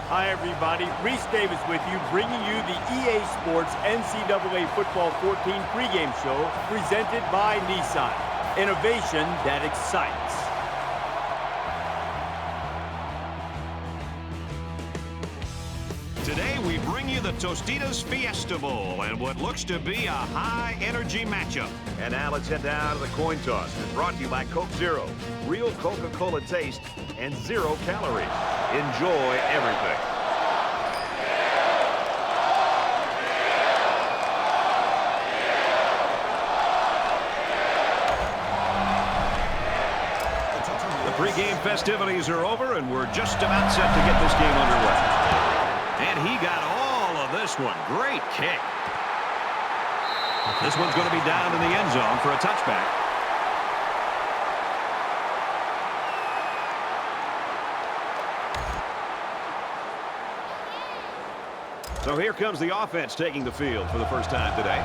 Hi, everybody. Reese Davis with you, bringing you the EA Sports NCAA Football 14 pregame show presented by Nissan. Innovation that excites. Today we bring you the Tostitos Fiesta Bowl and what looks to be a high-energy matchup. And now let's head down to the coin toss. It's brought to you by Coke Zero. Real Coca-Cola taste and 0 calories. Enjoy everything. The pregame festivities are over, and we're just about set to get this game underway. And he got all of this one. Great kick. This one's going to be down in the end zone for a touchback. So here comes the offense taking the field for the first time today.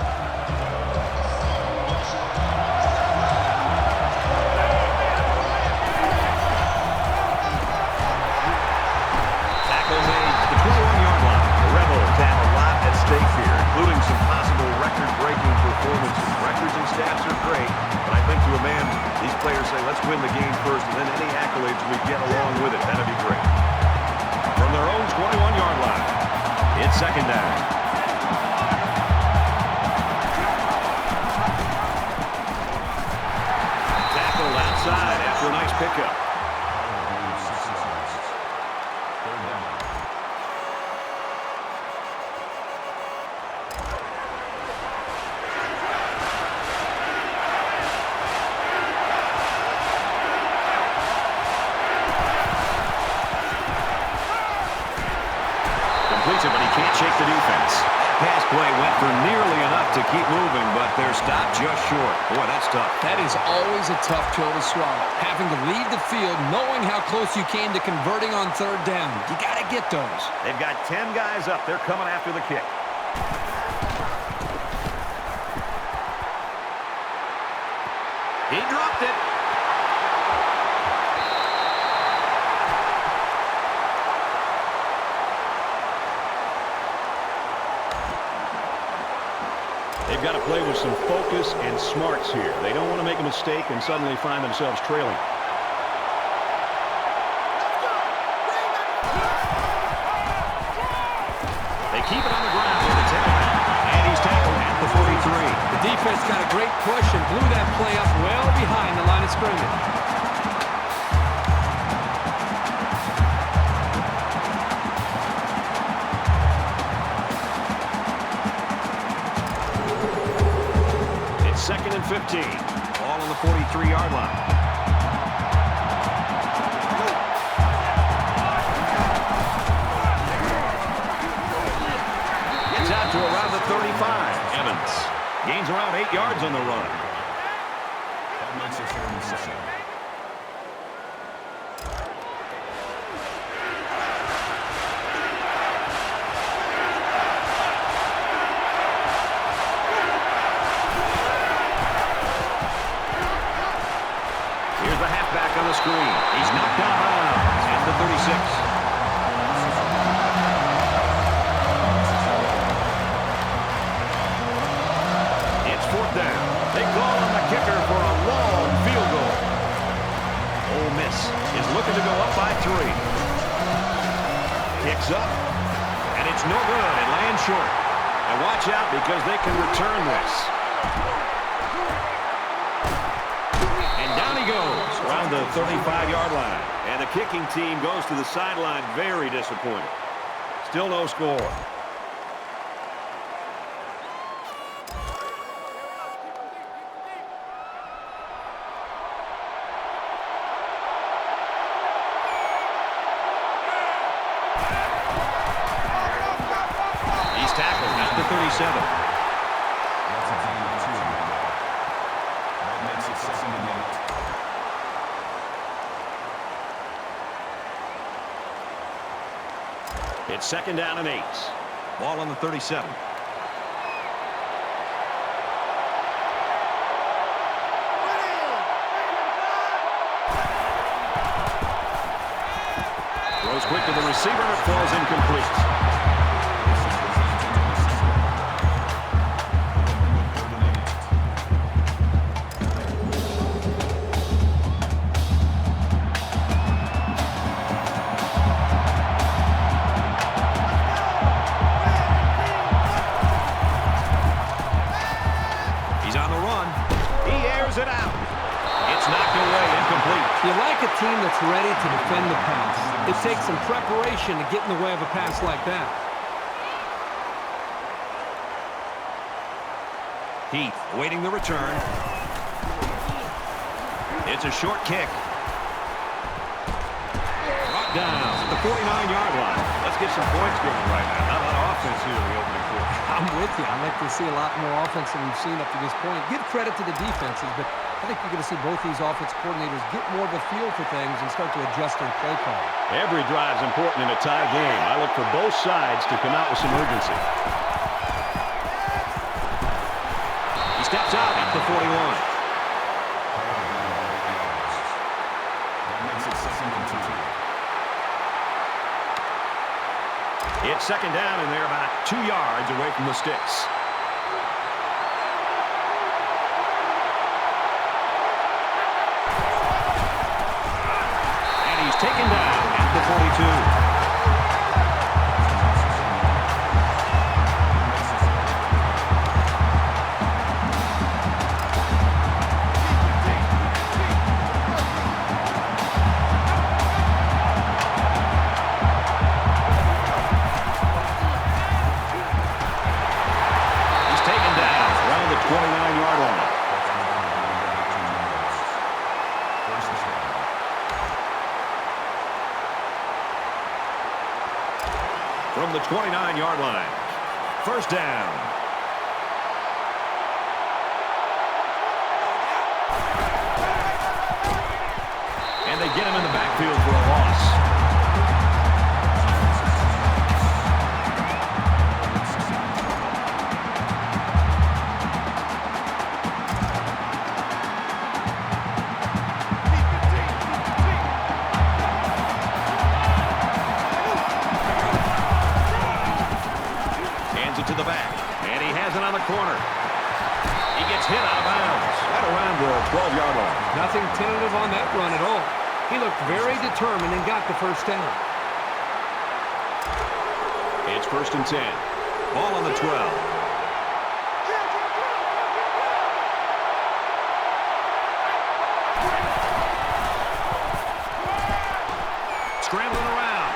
Tackle made to the 21-yard line. The Rebels have a lot at stake here, including some possible record-breaking performances. Records and stats are great, but I think to a man, these players say, let's win the game first, and then any accolades we get along with it, that'd be great. From their own 21-yard line, it's second down. Tackled outside after a nice pickup. Completes it, but he can't shake the defense. Pass play went for nearly enough to keep moving, but they're stopped just short. Boy, that's tough. That is always a tough pill to swallow. Having to leave the field knowing how close you came to converting on third down. You got to get those. They've got 10 guys up. They're coming after the kick. He dropped it. They've got to play with some focus and smarts here. They don't want to make a mistake and suddenly find themselves trailing. They keep it on the ground with the tailback, and he's tackled at the 43. The defense got a great push and blew that play up well behind the line of scrimmage. Second and 15. Ball on the 43-yard line. Gets out to around the 35. Evans gains around 8 yards on the run. That makes it 47. On the screen. He's knocked out of bounds at the 36. It's fourth down. They call on the kicker for a long field goal. Ole Miss is looking to go up by 3. Kicks up, and it's no good. It lands short. And watch out because they can return this. Down he goes around the 35-yard line. And the kicking team goes to the sideline very disappointed. Still no score. He's tackled at the 37. It's second down and 8. Ball on the 37. Throws quick to the receiver. receiver, and it falls incomplete. He's on the run. He airs it out. It's knocked away, incomplete. You like a team that's ready to defend the pass. It takes some preparation to get in the way of a pass like that. Heath waiting the return. It's a short kick. Brought down at the 49-yard line. Let's get some points going right now. How about offense here in the opening quarter? I'm with you. I'd like to see a lot more offense than we've seen up to this point. Give credit to the defenses, but I think you're going to see both these offense coordinators get more of a feel for things and start to adjust their play call. Every drive is important in a tie game. I look for both sides to come out with some urgency. He steps out at the 41. It's second down, and they're about 2 yards away from the sticks. And he's taken down at the 42. From the 29-yard line. First down. And they get him in the backfield for a loss. To the back, and he has it on the corner. He gets hit out of bounds right around the 12-yard line. Nothing tentative on that run at all. He looked very determined and got the first down. It's 1st and 10. Ball on the 12. Scrambling around.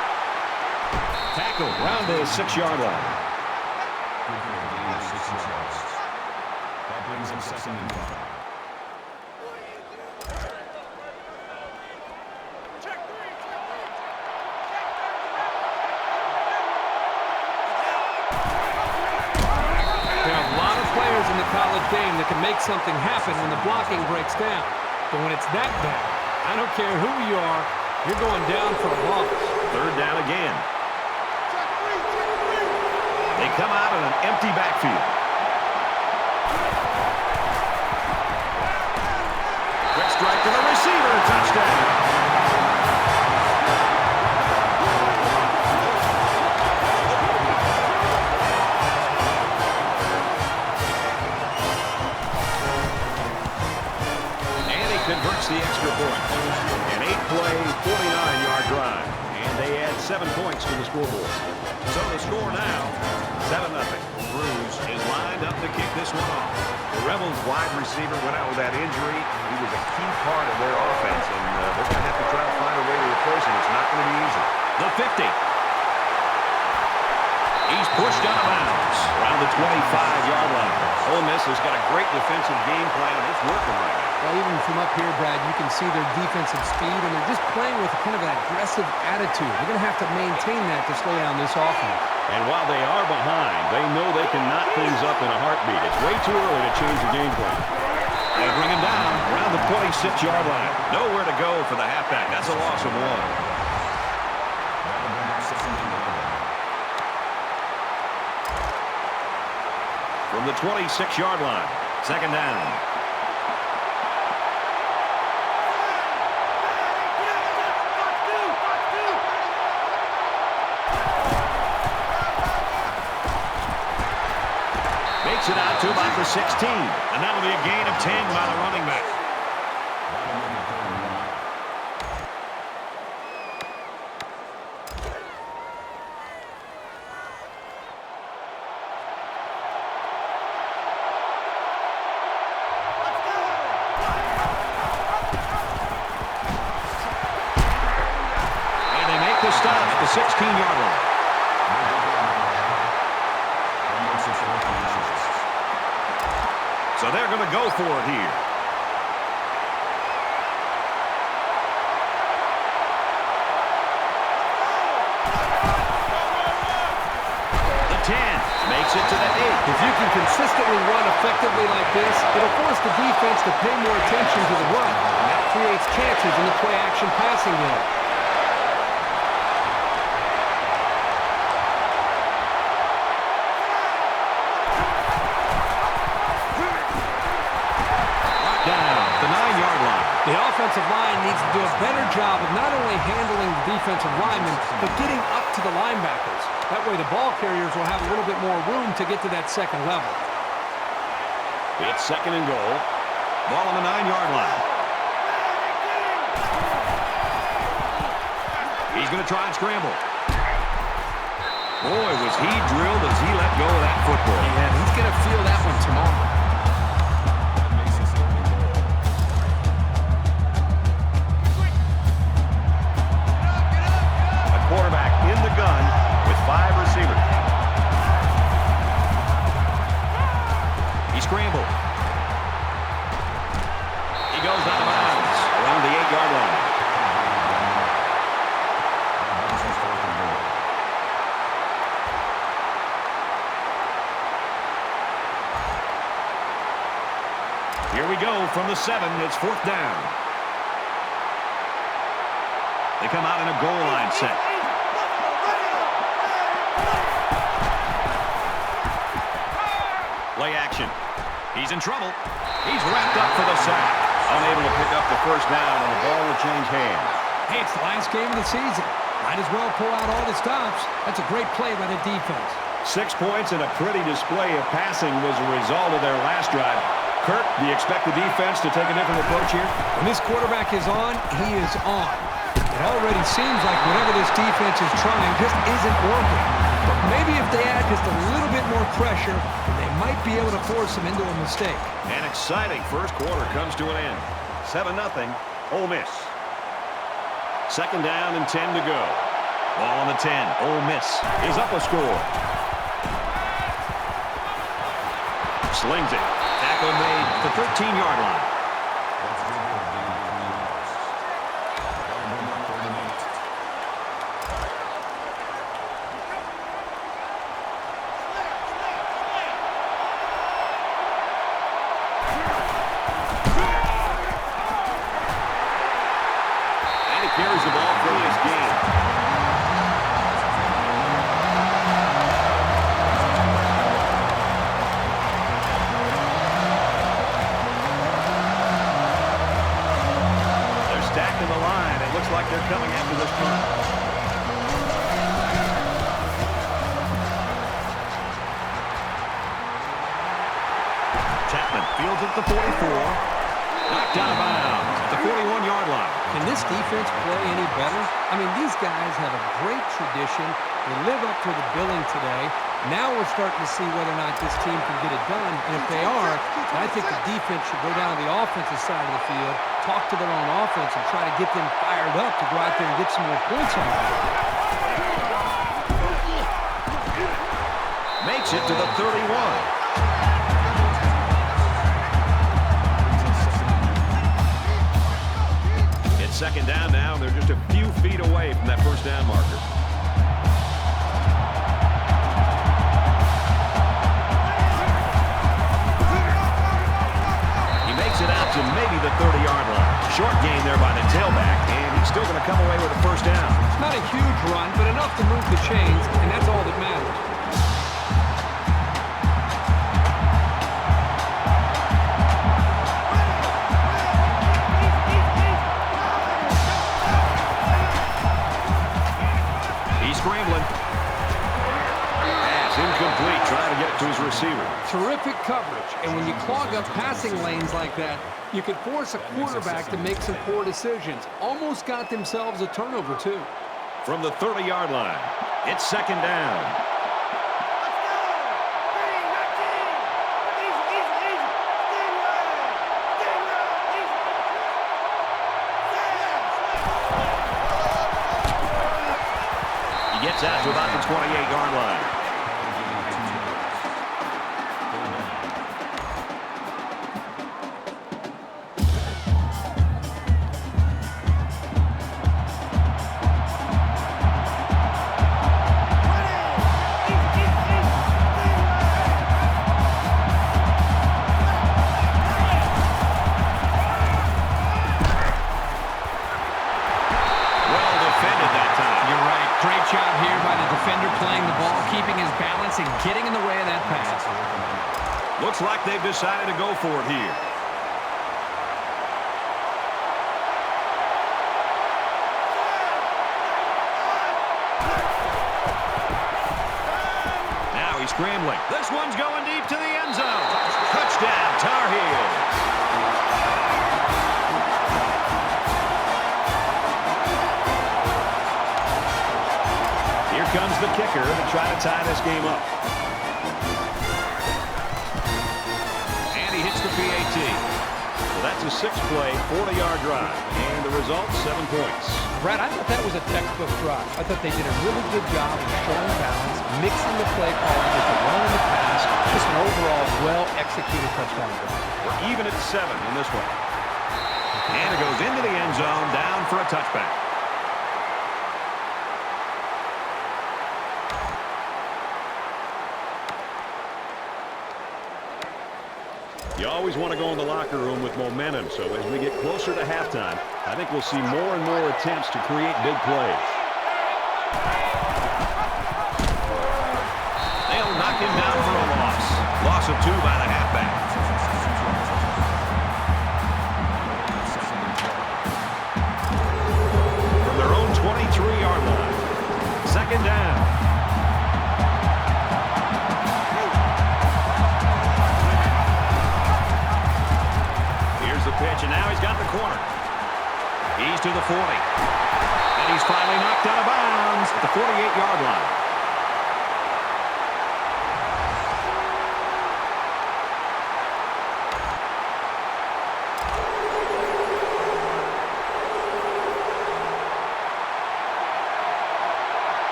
Tackle around the 6-yard line. That brings him 2nd and 5. There are a lot of players in the college game that can make something happen when the blocking breaks down. But when it's that bad, I don't care who you are, you're going down for a loss. 3rd down again. They come out in an empty backfield. Quick strike to the receiver. Touchdown. And he converts the extra point. An 8-play, 49-yard drive. And they add 7 points to the scoreboard. So the score now, 7-0. Cruz is lined up to kick this one off. The Rebels wide receiver went out with that injury. He was a key part of their offense, and they're going to have to try to find a way to replace him. It's not going to be easy. The 50. He's pushed out of bounds around the 25-yard line. Ole Miss has got a great defensive game plan, and it's working right now. Well, even from up here, Brad, you can see their defensive speed, and they're just playing with kind of an aggressive attitude. They're going to have to maintain that to slow down this offense. And while they are behind, they know they can knot things up in a heartbeat. It's way too early to change the game plan. They bring him down around the 26-yard line. Nowhere to go for the halfback. That's a loss of 1. From the 26-yard line, 2nd down. Gets it out to about the 16. And that'll be a gain of 10 by the running back. And they make the stop at the 16-yard line. So they're going to go for it here. The 10 makes it to the 8. If you can consistently run effectively like this, it'll force the defense to pay more attention to the run. And that creates chances in the play-action passing game. The offensive line needs to do a better job of not only handling the defensive linemen, but getting up to the linebackers. That way the ball carriers will have a little bit more room to get to that second level. It's second and goal. Ball on the 9-yard line. He's going to try and scramble. Boy, was he drilled as he let go of that football. And he's going to feel that one tomorrow. Quarterback in the gun with 5 receivers. He scrambled. He goes out of bounds around the 8-yard line. Here we go from the 7. It's 4th down. They come out in a goal line set. Play action. He's in trouble. He's wrapped up for the sack. Unable to pick up the first down, and the ball will change hands. Hey, it's the last game of the season. Might as well pull out all the stops. That's a great play by the defense. 6 points and a pretty display of passing was a result of their last drive. Kirk, do you expect the defense to take a different approach here? When this quarterback is on, he is on. It already seems like whatever this defense is trying just isn't working. But maybe if they add just a little bit more pressure, they might be able to force him into a mistake. An exciting first quarter comes to an end. 7-0, Ole Miss. Second down and 10 to go. Ball on the 10. Ole Miss is up a score. Slings it. Tackle made at the 13-yard line. Carries the ball for this game. They're stacked in the line. It looks like they're coming after this punt. Chapman fields at the 44. Knocked out of bounds at the 41-yard line. Can this defense play any better? I mean, these guys have a great tradition. They live up to the billing today. Now we're starting to see whether or not this team can get it done. And if they are, I think the defense should go down to the offensive side of the field, talk to their own offense, and try to get them fired up to go out there and get some more points on them. Makes it to the 31. Second down now, and they're just a few feet away from that first down marker. He makes it out to maybe the 30-yard line. Short gain there by the tailback, and he's still going to come away with a first down. It's not a huge run, but enough to move the chains, and that's all that matters. incomplete, trying to get it to his receiver. Terrific coverage, and when you clog up passing lanes like that, you can force a quarterback to make some poor decisions. Almost got themselves a turnover, too. From the 30-yard line, it's second down. He gets out to about the 28-yard line. Getting in the way of that pass. Looks like they've decided to go for it here. Now he's scrambling. This one's going deep to the end zone. Touchdown, Tar Heels. Here comes the kicker to try to tie this game up. And he hits the PAT. So that's a 6-play, 40-yard drive. And the result, 7 points. Brad, I thought that was a textbook drive. I thought they did a really good job of showing balance, mixing the play calling with the run and the pass. Just an overall well-executed touchdown drive. We're even at 7 in this one. And it goes into the end zone, down for a touchback. You always want to go in the locker room with momentum, so as we get closer to halftime, I think we'll see more and more attempts to create big plays. They'll knock him down for a loss. Loss of 2 by the halfback. From their own 23-yard line, second down. Pitch, and now he's got the corner. He's to the 40. And he's finally knocked out of bounds at the 48-yard line.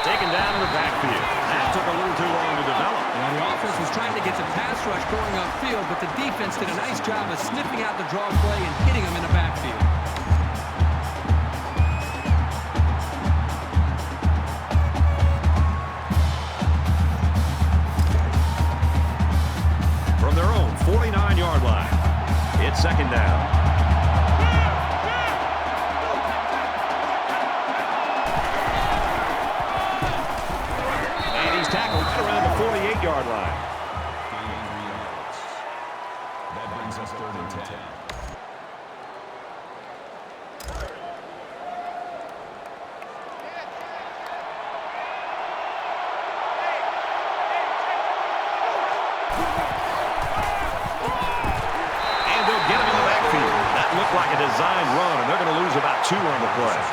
Taken down in the backfield. That took a little too long to develop. The offense was trying to get some pass rush going upfield, but the defense did a nice job of sniffing out the draw play and hitting them in the backfield. From their own 49-yard line, it's second down. Tackled right around the 48-yard line. That brings us 3rd and 10. And they'll get him in the backfield. That looked like a design run, and they're going to lose about 2 on the play.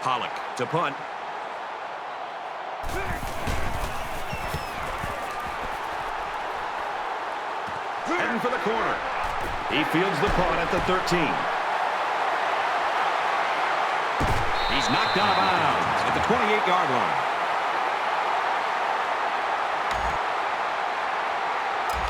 Pollock to punt. Heading for the corner. He fields the punt at the 13. He's knocked out of bounds at the 28-yard line.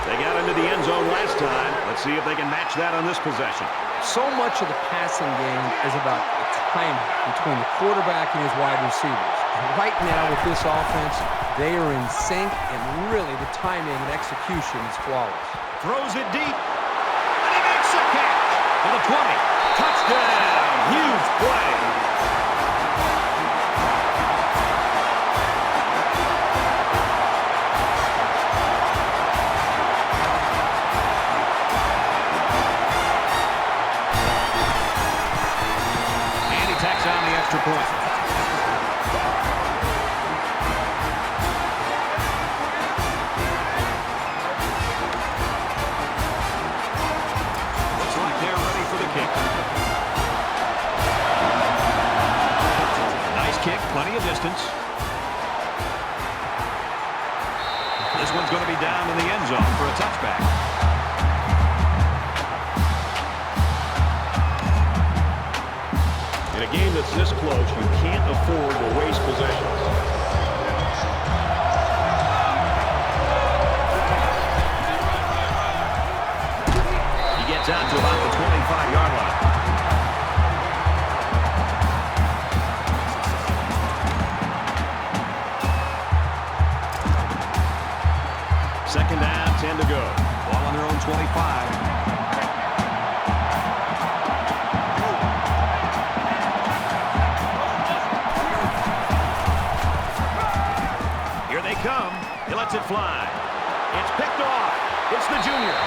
They got into the end zone last time. Let's see if they can match that on this possession. So much of the passing game is about the timing between the quarterback and his wide receivers. And right now with this offense, they are in sync, and really the timing and execution is flawless. Throws it deep, and he makes a catch to the 20. Touchdown! Huge play. extra point. Looks like they're ready for the kick. Nice kick, plenty of distance. This one's going to be down in the end zone for a touchback. In a game that's this close, you can't afford to waste possessions. He gets out to about the 25-yard line. Second down, 10 to go. Ball on their own 25. Come. He lets it fly. It's picked off. It's the junior.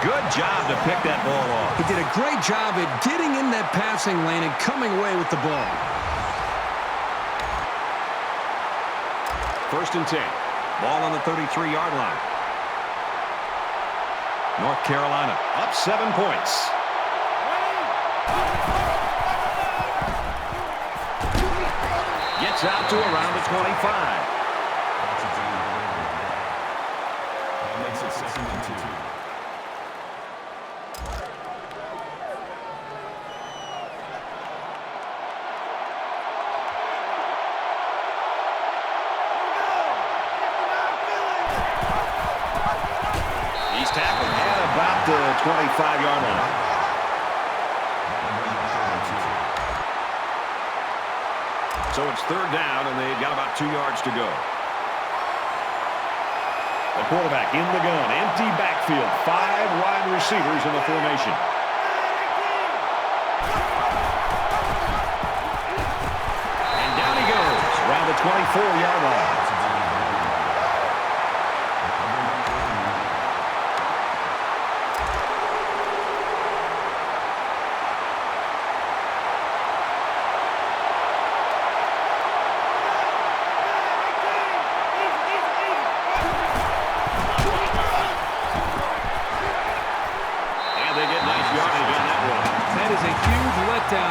Good job to pick that ball off. He did a great job at getting in that passing lane and coming away with the ball. First and 10. Ball on the 33-yard line. North Carolina up 7 points. Gets out to around the 25. That makes it 2nd and 2. He's tackled at about the 25-yard line. So it's third down, and they've got about 2 yards to go. The quarterback in the gun. Empty backfield. 5 wide receivers in the formation. And down he goes around the 24-yard line.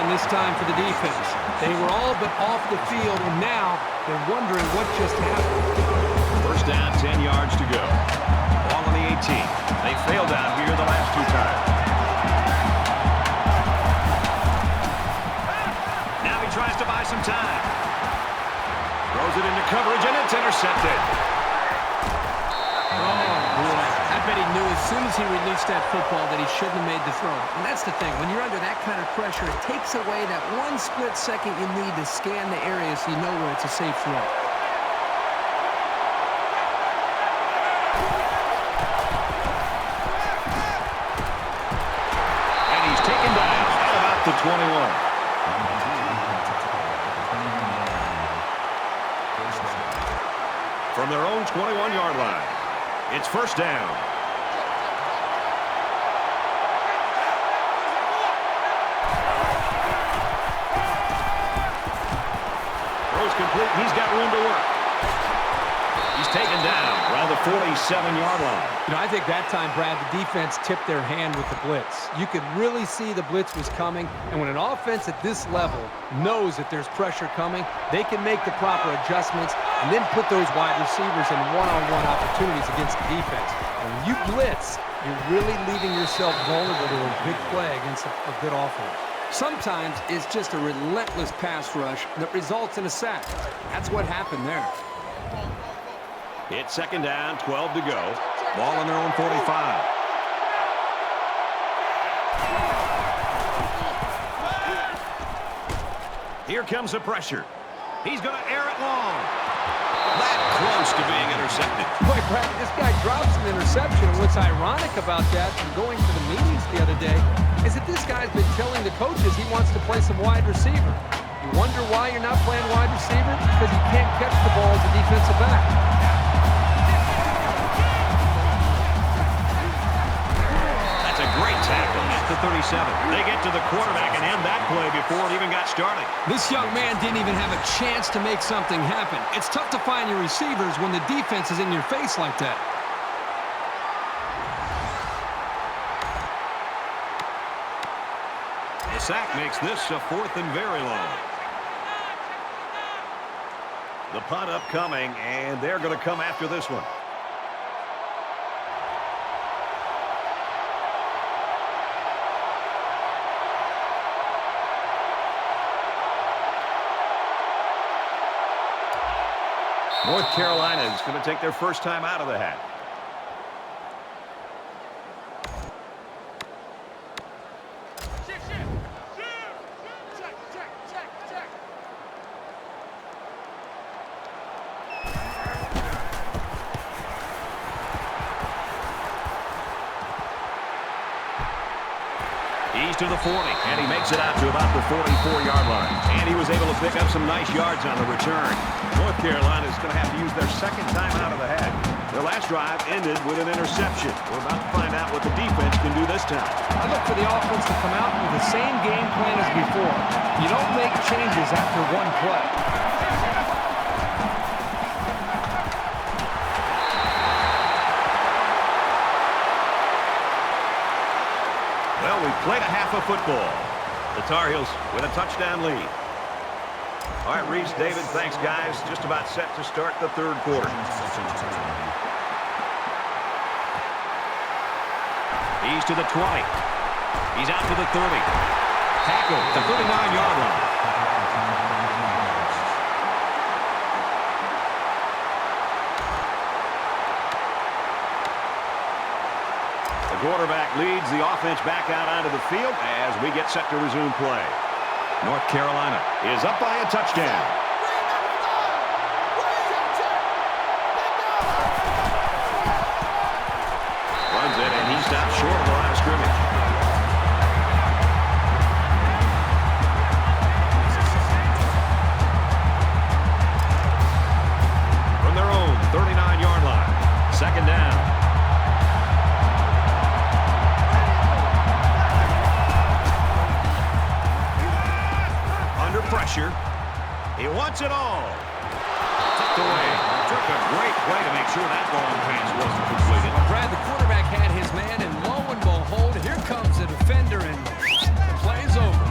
This time for the defense. They were all but off the field, and now they're wondering what just happened. First down, 10 yards to go. Ball on the 18. They failed out here the last 2 times. Now he tries to buy some time. Throws it into coverage, and it's intercepted. Oh, boy. I bet he knew as soon as he released that football that he shouldn't have made the throw. And that's the thing. When you're under that kind of pressure, it takes away that 1 split second you need to scan the area so you know where it's a safe throw. And he's taken down at about the 21. From their own 21-yard line, it's first down. Complete. He's got room to work. He's taken down around the 47-yard line. You know, I think that time, Brad, the defense tipped their hand with the blitz. You could really see the blitz was coming, and when an offense at this level knows that there's pressure coming, they can make the proper adjustments and then put those wide receivers in one-on-one opportunities against the defense. And when you blitz, you're really leaving yourself vulnerable to a big play against a good offense. Sometimes it's just a relentless pass rush that results in a sack. That's what happened there. It's second down, 12 to go. Ball on their own 45. Here comes the pressure. He's going to air it long. That close to being intercepted. Boy, Brad, this guy drops an interception. And what's ironic about that from going to the meetings the other day is that this guy's been telling the coaches he wants to play some wide receiver. You wonder why you're not playing wide receiver? Because you can't catch the ball as a defensive back. That's a great tackle. at the 37. They get to the quarterback and end that play before it even got started. This young man didn't even have a chance to make something happen. It's tough to find your receivers when the defense is in your face like that. The sack makes this a 4th and very long. The punt upcoming, and they're going to come after this one. North Carolina is going to take their first time out of the hat. He's to the 40, and he makes it out to about the 44-yard line. And he was able to pick up some nice yards on the return. North Carolina is going to have to use their second time out of the hat. Their last drive ended with an interception. We're about to find out what the defense can do this time. I look for the offense to come out with the same game plan as before. You don't make changes after one play. Well, we've played a half of football. The Tar Heels with a touchdown lead. All right, Reese, David, thanks, guys. Just about set to start the third quarter. He's to the 20. He's out to the 30. Tackle at the 39-yard line. The quarterback leads the offense back out onto the field as we get set to resume play. North Carolina is up by a touchdown. Runs it, and he stops short of the line of scrimmage. From their own 39-yard line, second down. Pressure. He wants it all. Tucked away. Took a great play to make sure that long pass wasn't completed. Brad, the quarterback had his man, and lo and behold, here comes the defender, and the play's over.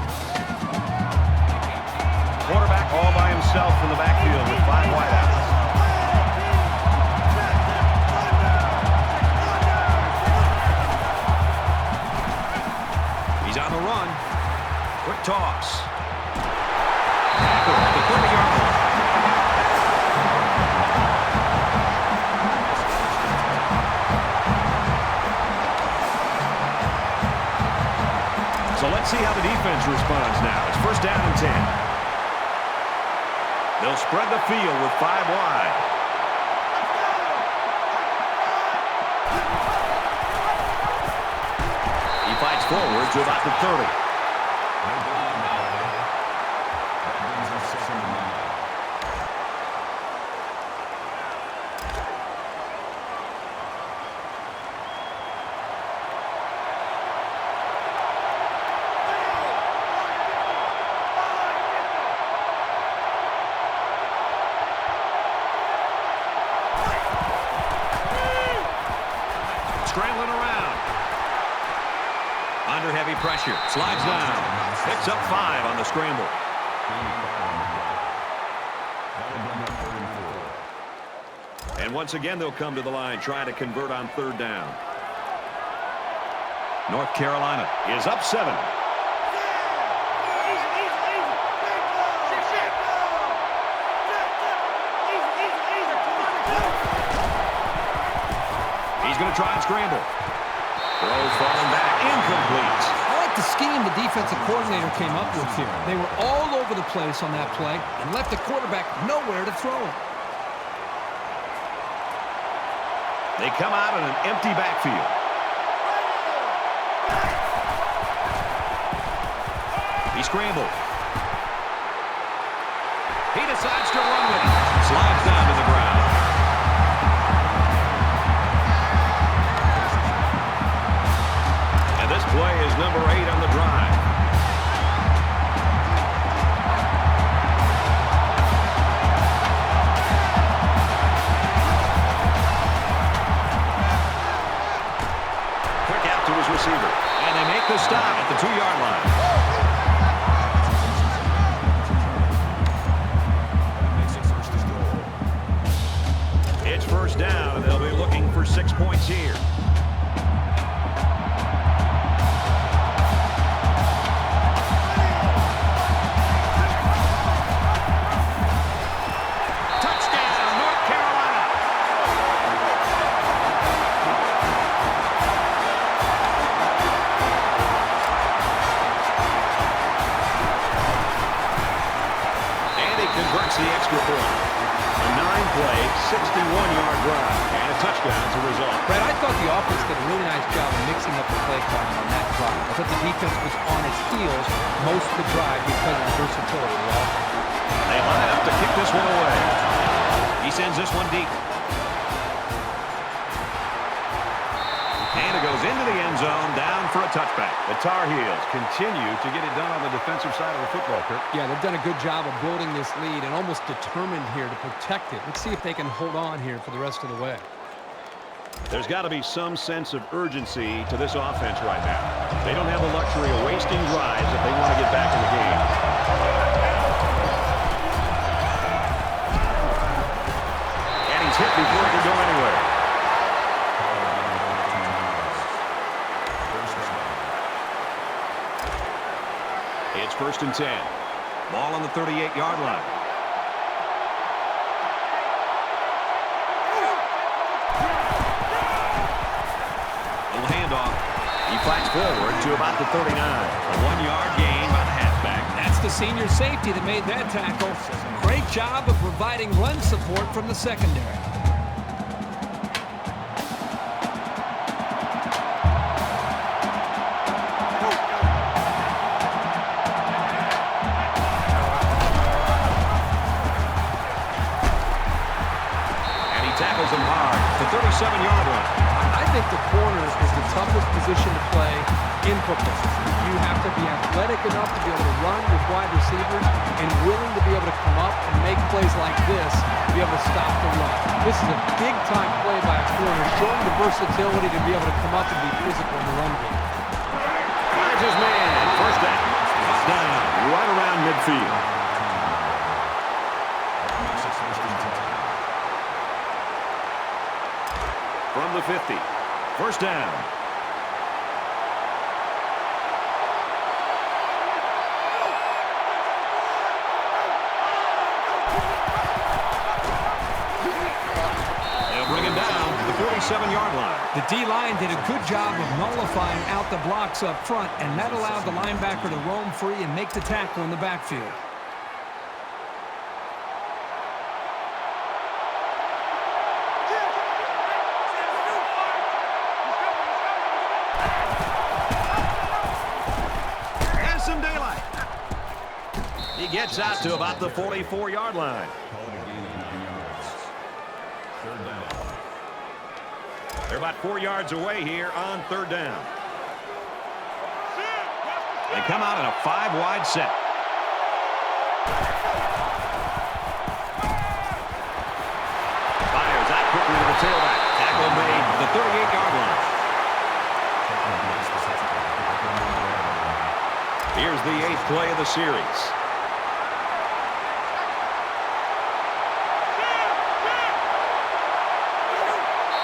Quarterback all by himself in the backfield with 5 wideouts. He's on the run. Quick toss. Tackle at the 30-yard line. So let's see how the defense responds now. It's first down and 10. They'll spread the field with 5 wide. He fights forward to about the 30. Scrambling around. Under heavy pressure. Slides down. Picks up 5 on the scramble. And once again, they'll come to the line, trying to convert on third down. North Carolina is up 7. He's going to try and scramble. Throws falling back. Incomplete. I like the scheme the defensive coordinator came up with here. They were all over the place on that play and left the quarterback nowhere to throw it. They come out in an empty backfield. He scrambled. He decides to run with it. Slides down to the ground. And this play is is number 8 on the drive. Quick out to his receiver. And they make the stop at the 2-yard line. It's first down, and they'll be looking for 6 points here. Converts the extra point. A 9-play, 61-yard drive, and a touchdown as a result. Brad, I thought the offense did a really nice job of mixing up the play calling on that drive. I thought the defense was on its heels most of the drive because of the versatility of the offense. They line up to kick this one away. He sends this one deep. And it goes into the end zone, down for a touchback. The Tar Heels continue to get it done on the defensive side of the football, Kirk. Yeah, they've done a good job of building this lead and almost determined here to protect it. Let's see if they can hold on here for the rest of the way. There's got to be some sense of urgency to this offense right now. They don't have the luxury of wasting drives if they want to get back in the game. And he's hit before he can go anywhere. It's first and 10. Ball on the 38-yard line. Little handoff. He flags forward to about the 39. A 1-yard gain by the halfback. That's the senior safety that made that tackle. Great job of providing run support from the secondary. Tackles him hard. The 37-yard line. I think the corner is the toughest position to play in football. You have to be athletic enough to be able to run with wide receivers and willing to be able to come up and make plays like this to be able to stop the run. This is a big-time play by a corner, showing the versatility to be able to come up and be physical in the run game. Finds his man. First down. It's down right around midfield. From the 50. First down. They'll bring him down to the 47-yard line. The D-line did a good job of nullifying out the blocks up front, and that allowed the linebacker to roam free and make the tackle in the backfield. He gets out to about the 44-yard line. They're about 4 yards away here on third down. They come out in a 5-wide set. Fires out quickly to the tailback. Tackle made at the 38-yard line. Here's the 8th play of the series.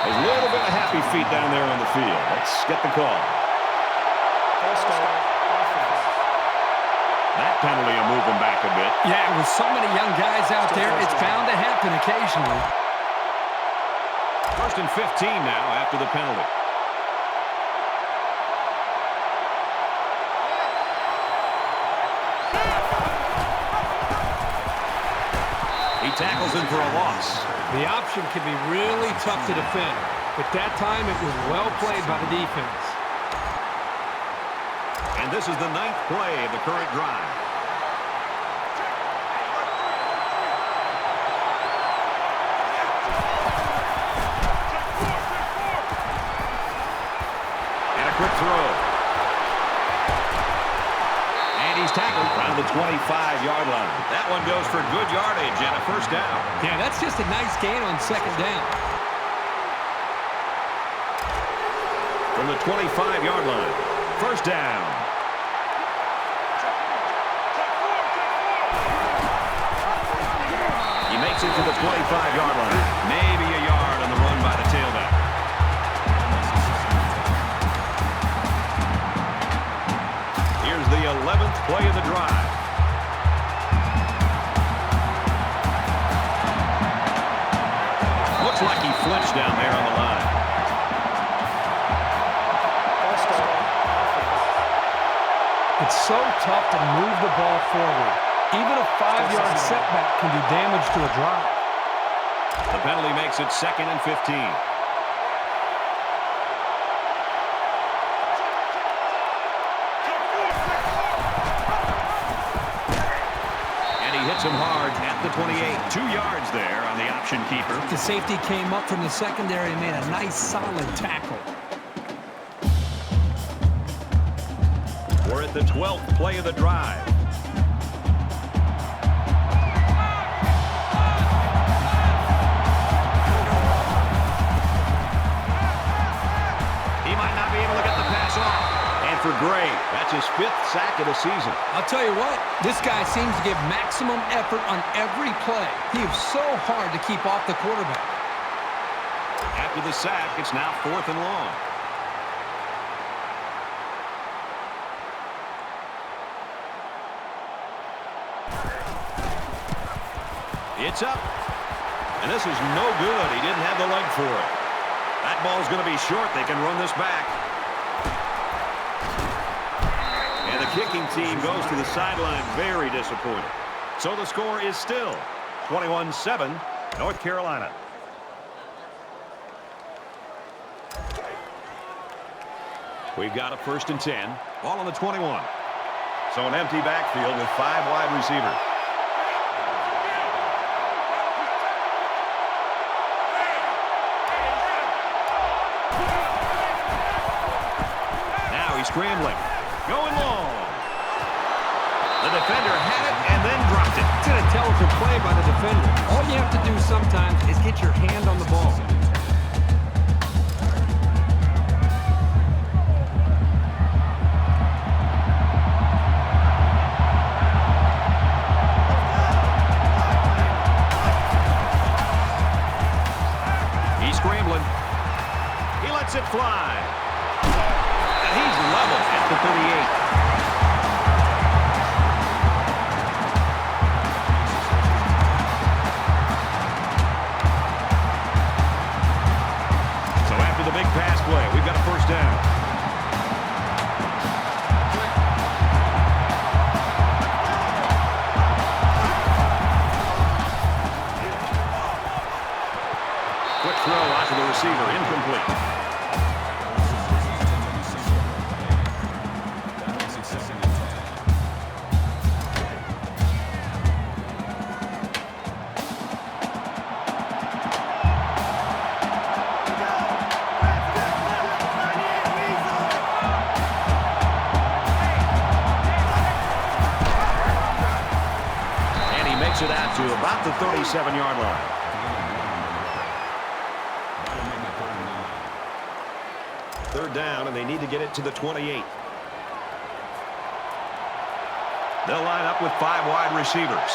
There's a little bit of happy feet down there on the field. Let's get the call. That penalty will move them back a bit. Yeah, with so many young guys out there, it's bound to happen occasionally. First and 15 now after the penalty. He tackles him for a loss. The option can be really tough to defend, but that time it was well played by the defense. And this is the 9th play of the current drive. And a quick throw. He's tackled around the 25-yard line. That one goes for good yardage and a first down. Yeah, that's just a nice gain on second down. From the 25-yard line, first down. He makes it to the 25-yard line. Maybe a yard on the run by the tailback. Here's the 11th play of the drive. Looks like he flinched down there on the line. It's so tough to move the ball forward. Even a 5-yard setback can do damage to a drive. The penalty makes it 2nd and 15. And he hits him hard at the 28. 2 yards there on the option keeper. The safety came up from the secondary and made a nice, solid tackle. We're at the 12th play of the drive. He might not be able to get the pass off. And for Gray, that's his 5th sack of the season. I'll tell you what, this guy seems to give maximum effort on every play. He is so hard to keep off the quarterback. After the sack, it's now 4th and long. It's up. And this is no good. He didn't have the leg for it. That ball's going to be short. They can run this back. And the kicking team goes to the sideline very disappointed. So the score is still 21-7, North Carolina. We've got a 1st and 10. Ball on the 21. So an empty backfield with 5 wide receivers. Scrambling. Going long. The defender had it and then dropped it. It's an intelligent play by the defender. All you have to do sometimes is get your hand on the ball. He's scrambling. He lets it fly. He's level at the 38. So after the big pass play, we've got a first down. Quick throw out to the receiver, incomplete. It out to about the 37-yard line. Third down, and they need to get it to the 28. They'll line up with 5 wide receivers.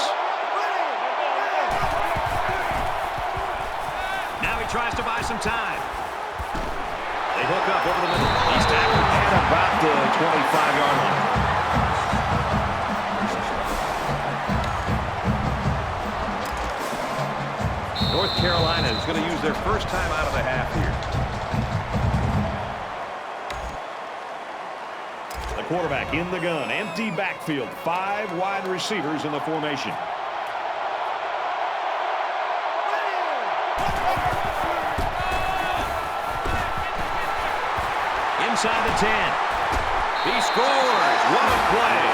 Now he tries to buy some time. They hook up over the middle. He's tackled at about the 25-yard line. North Carolina is going to use their first time out of the half here. The quarterback in the gun. Empty backfield. 5 wide receivers in the formation. Inside the 10. He scores. What a play.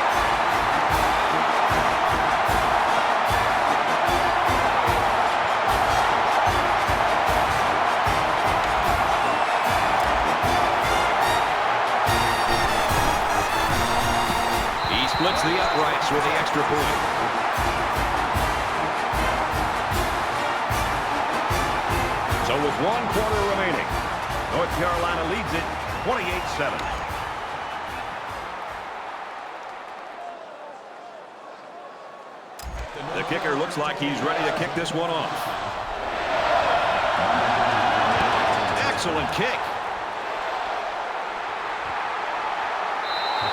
splits the uprights with the extra point. So with 1 quarter remaining, North Carolina leads it 28-7. The kicker looks like he's ready to kick this one off. Excellent kick.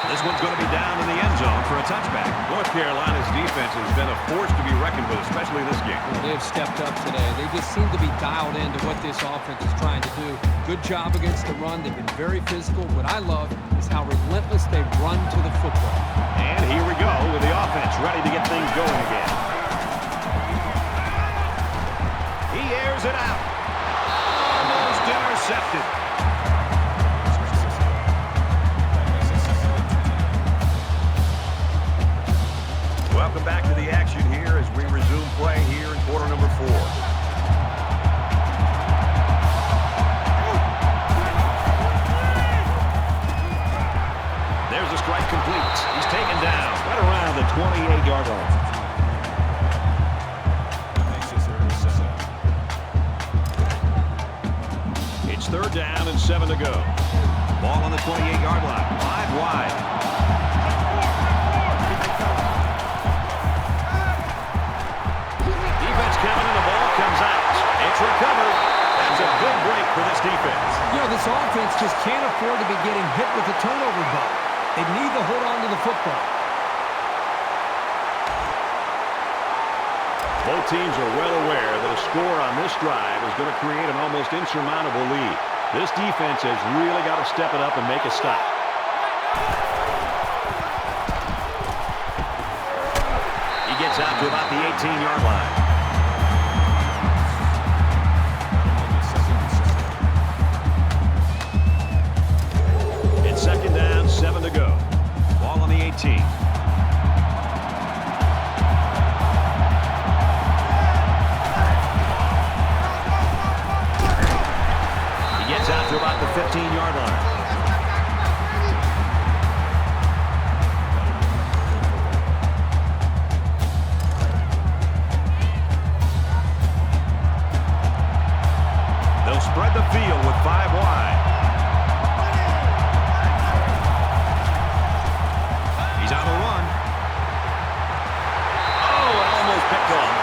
This one's going to be down in the end zone for a touchback. North Carolina's defense has been a force to be reckoned with, especially this game. They've stepped up today. They just seem to be dialed into what this offense is trying to do. Good job against the run. They've been very physical. What I love is how relentless they run to the football. And here we go with the offense ready to get things going again. He airs it out. Almost intercepted. Welcome back to the action here as we resume play here in quarter number 4. There's a strike complete. He's taken down right around the 28-yard line. It's 3rd down and 7 to go. Ball on the 28-yard line. 5 wide. Coming and the ball comes out. It's recovered. That's a good break for this defense. You know, this offense just can't afford to be getting hit with the turnover ball. They need to hold on to the football. Both teams are well aware that a score on this drive is going to create an almost insurmountable lead. This defense has really got to step it up and make a stop. He gets out to about the 18-yard line. It's 2nd down, 7 to go. Ball on the 18. He gets out to about the 15-yard line. They'll spread the field with 5 wide. He's on the run. Oh, it almost picked off.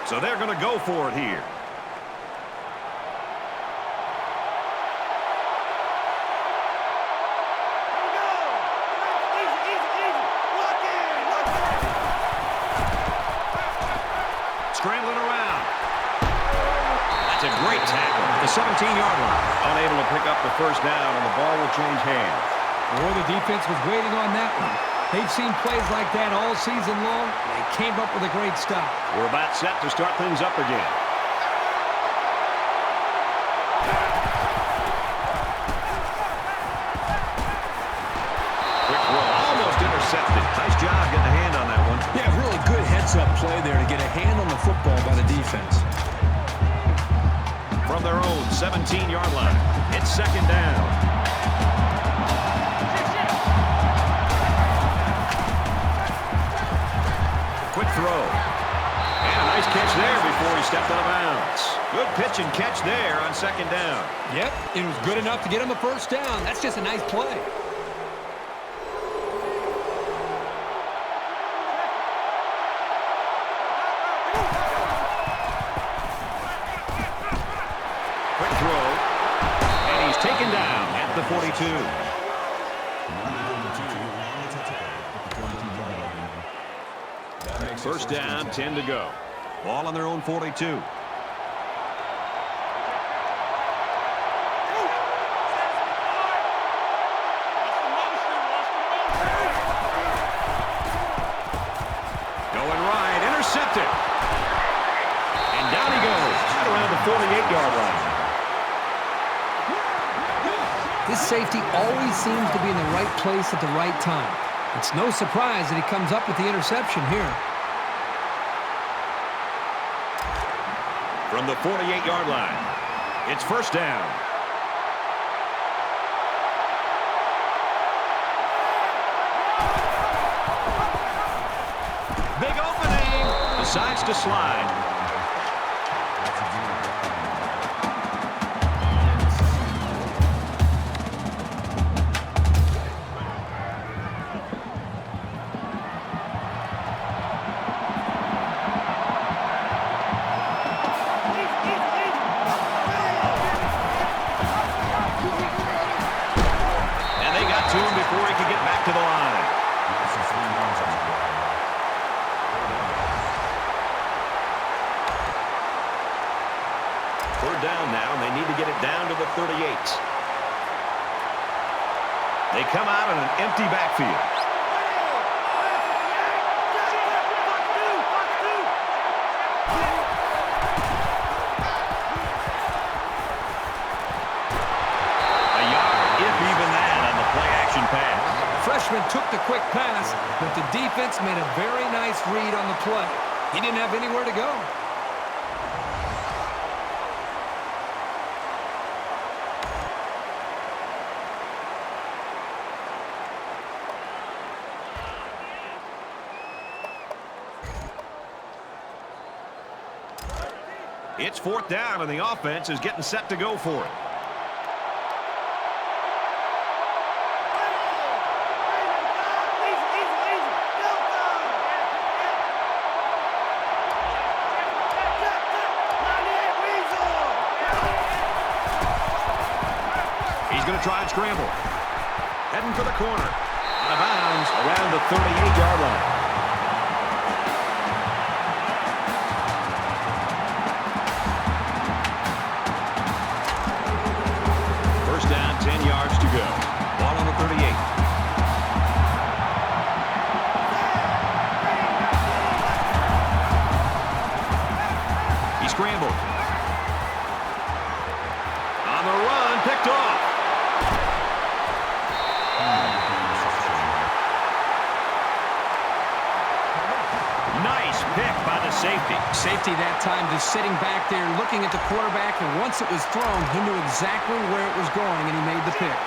So they're going to go for it here. Scrambling around. That's a great tackle at the 17-yard line. Unable to pick up the 1st down, and the ball will change hands. Boy, the defense was waiting on that one. They've seen plays like that all season long. They came up with a great stop. We're about set to start things up again. Quick roll. Almost intercepted. Nice job getting a hand on that one. Yeah, really good heads-up play there to get a hand on the football by the defense. From their own 17-yard line, it's 2nd down. Quick throw. And a nice catch there before he stepped out of bounds. Good pitch and catch there on 2nd down. Yep, it was good enough to get him a 1st down. That's just a nice play. Quick throw. And he's taken down at the 42. First down, 10 to go. Ball on their own 42. Going right, intercepted. And down he goes, right around the 48-yard line. This safety always seems to be in the right place at the right time. It's no surprise that he comes up with the interception here. From the 48-yard line, it's first down. Big opening. Decides to slide. Down now, and they need to get it down to the 38. They come out in an empty backfield. A yard, if even that, on the play-action pass. The freshman took the quick pass, but the defense made a very nice read on the play. He didn't have anywhere to go. It's fourth down, and the offense is getting set to go for it. He's going to try and scramble. Heading for the corner. Out of bounds around the 38-yard line. First down, 10 yards to go. Ball on the 38. He scrambled. On the run, picked off. Nice pick by the safety. Safety that time just sitting back there looking at the quarterback, and once it was thrown, he knew exactly where it was going, and he made the pick.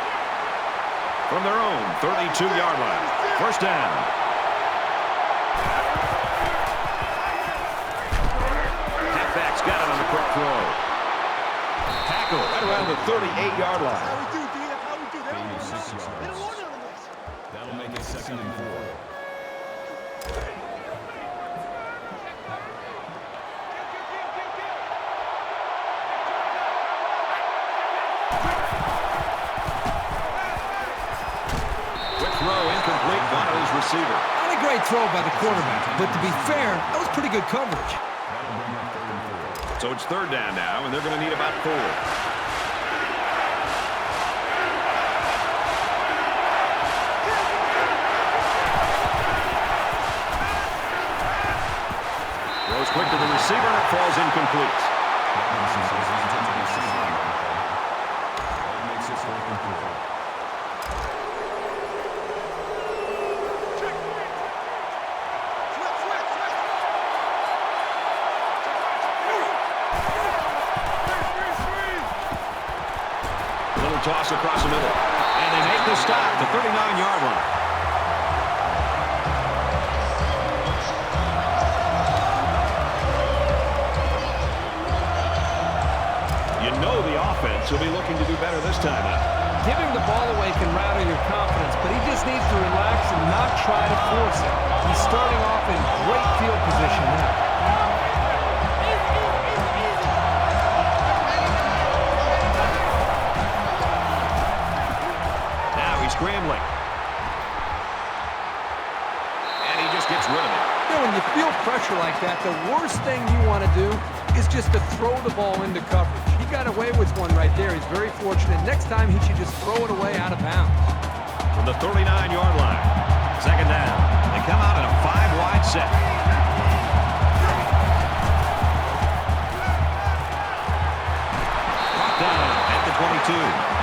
From their own 32-yard line. First down. Halfback's got it on the quick throw. Tackle right around the 38-yard line. That'll make it 2nd and 4. Receiver. Not a great throw by the quarterback, but to be fair, that was pretty good coverage. So it's third down now, and they're going to need about 4. Throws quick to the receiver, it falls incomplete. Toss across the middle. And they make the stop, the 39-yard line. You know the offense will be looking to do better this time out. Giving the ball away can rattle your confidence, but he just needs to relax and not try to force it. He's starting off in great field position now. Scrambling. And he just gets rid of it. You know, when you feel pressure like that, the worst thing you want to do is just to throw the ball into coverage. He got away with one right there. He's very fortunate. Next time, he should just throw it away out of bounds. From the 39-yard line. Second down. They come out in a 5-wide set. Brought down at the 22.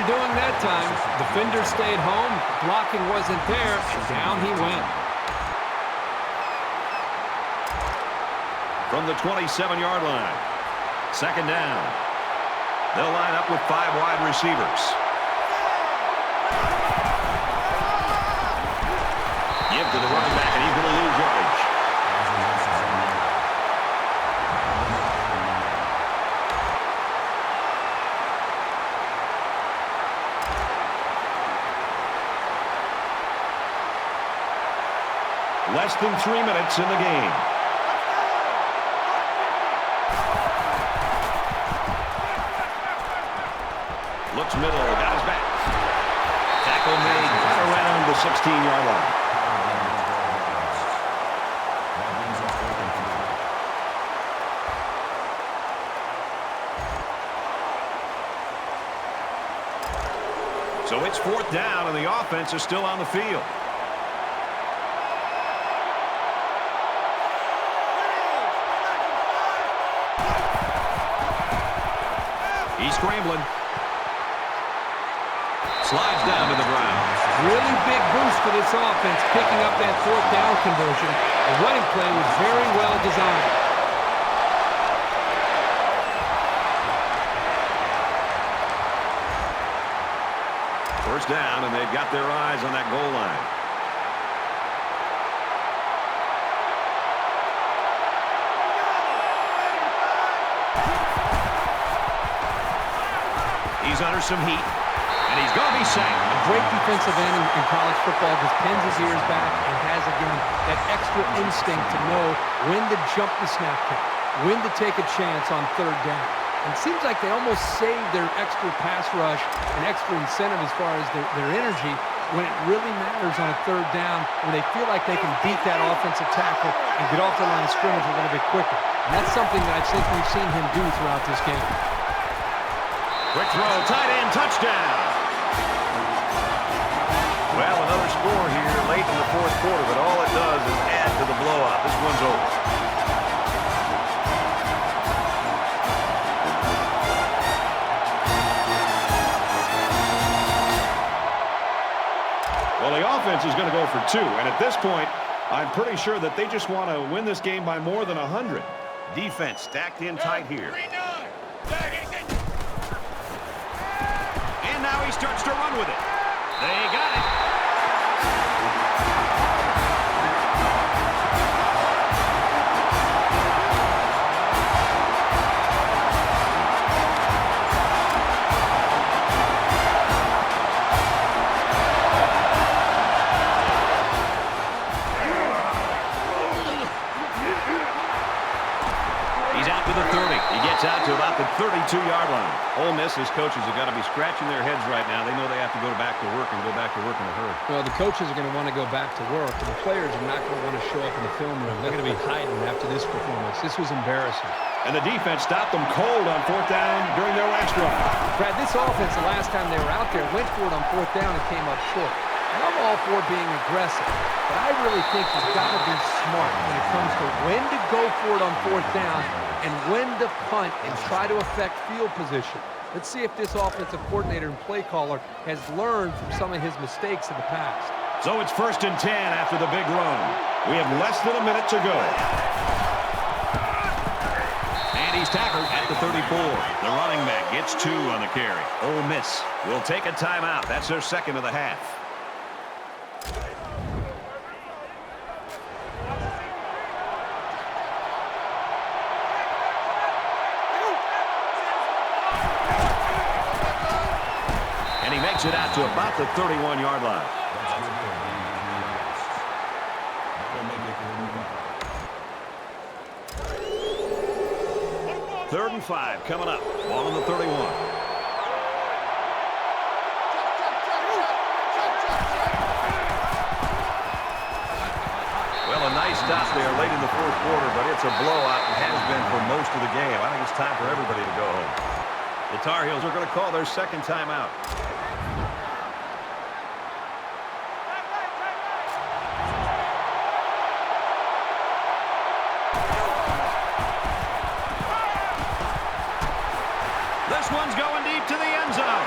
doing that time. Defender stayed home, blocking wasn't there, and down he went. From the 27-yard line. Second down. They'll line up with 5 wide receivers. Give to the running back, and he's going to lose yardage. Less than 3 minutes in the game. Looks middle, got his back. Tackle made around the 16-yard line. So it's 4th down, and the offense is still on the field. He's scrambling. Slides down to the ground. Really big boost for this offense, picking up that 4th down conversion. The running play was very well designed. First down, and they've got their eyes on that goal line. He's under some heat, and he's going to be sacked. A great defensive end in college football just pins his ears back and has, again, that extra instinct to know when to jump the snap count, when to take a chance on 3rd down. And it seems like they almost save their extra pass rush and extra incentive as far as their energy when it really matters on a 3rd down, when they feel like they can beat that offensive tackle and get off the line of scrimmage a little bit quicker. And that's something that I think we've seen him do throughout this game. Quick throw, tight end, touchdown. Well, another score here late in the 4th quarter, but all it does is add to the blowout. This one's over. Well, the offense is going to go for 2, and at this point, I'm pretty sure that they just want to win this game by more than 100. Defense stacked in tight here. And now he starts to run with it. They got it. Out to about the 32-yard line. Ole Miss, his coaches have got to be scratching their heads right now. They know they have to go back to work and go back to work in a hurry. Well, the coaches are going to want to go back to work, and the players are not going to want to show up in the film room. They're going to be hiding after this performance. This was embarrassing. And the defense stopped them cold on 4th down during their last drive. Brad, this offense, the last time they were out there, went for it on 4th down and came up short. And I'm all for being aggressive, but I really think you've got to be smart when it comes to when to go for it on 4th down and when to punt and try to affect field position. Let's see if this offensive coordinator and play caller has learned from some of his mistakes in the past. So it's 1st and 10 after the big run. We have less than a minute to go. And he's tackled at the 34. The running back gets 2 on the carry. Ole Miss will take a timeout. That's their 2nd of the half. It out to about the 31-yard line. Third and 5 coming up. Ball on the 31. Well, a nice stop there late in the 4th quarter, but it's a blowout and has been for most of the game. I think it's time for everybody to go home. The Tar Heels are going to call their 2nd timeout. This one's going deep to the end zone.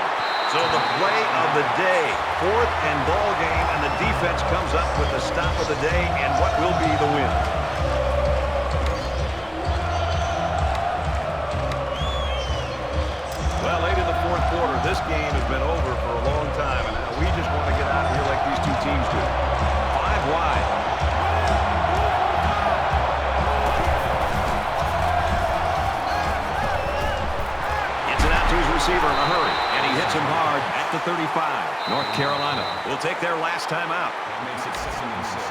So the play of the day, 4th and ball game, and the defense comes up with the stop of the day and what will be the win. Well, late in the 4th quarter, this game has been over for a long time, and now we just want to get out here like these two teams do. 5 wide. To his receiver in a hurry, and he hits him hard at the 35. North Carolina will take their last time out. That makes it 2nd and 6.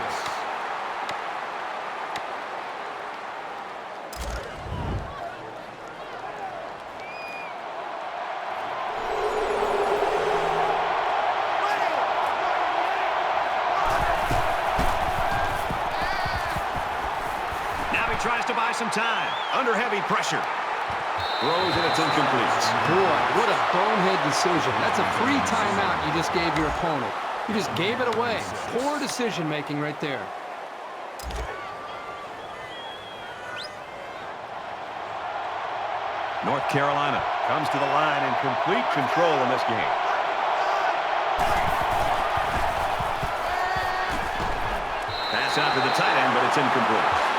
Now he tries to buy some time under heavy pressure. Throws and it's incomplete. Boy, what a bonehead decision. That's a free timeout you just gave your opponent. You just gave it away. Poor decision-making right there. North Carolina comes to the line in complete control in this game. Pass out to the tight end, but it's incomplete.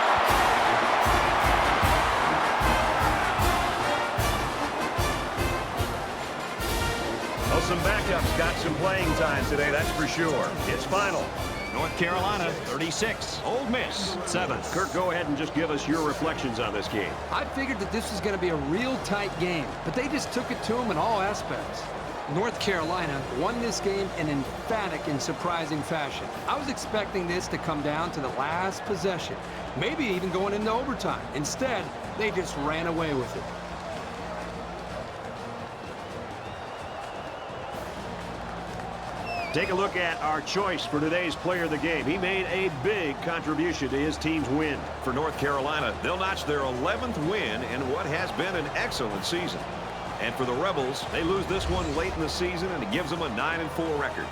Some backups got some playing time today, that's for sure. It's final. North Carolina, 36. Ole Miss, 7. Kirk, go ahead and just give us your reflections on this game. I figured that this was going to be a real tight game, but they just took it to them in all aspects. North Carolina won this game in emphatic and surprising fashion. I was expecting this to come down to the last possession, maybe even going into overtime. Instead, they just ran away with it. Take a look at our choice for today's player of the game. He made a big contribution to his team's win. For North Carolina, they'll notch their 11th win in what has been an excellent season. And for the Rebels, they lose this one late in the season, and it gives them a 9-4 record.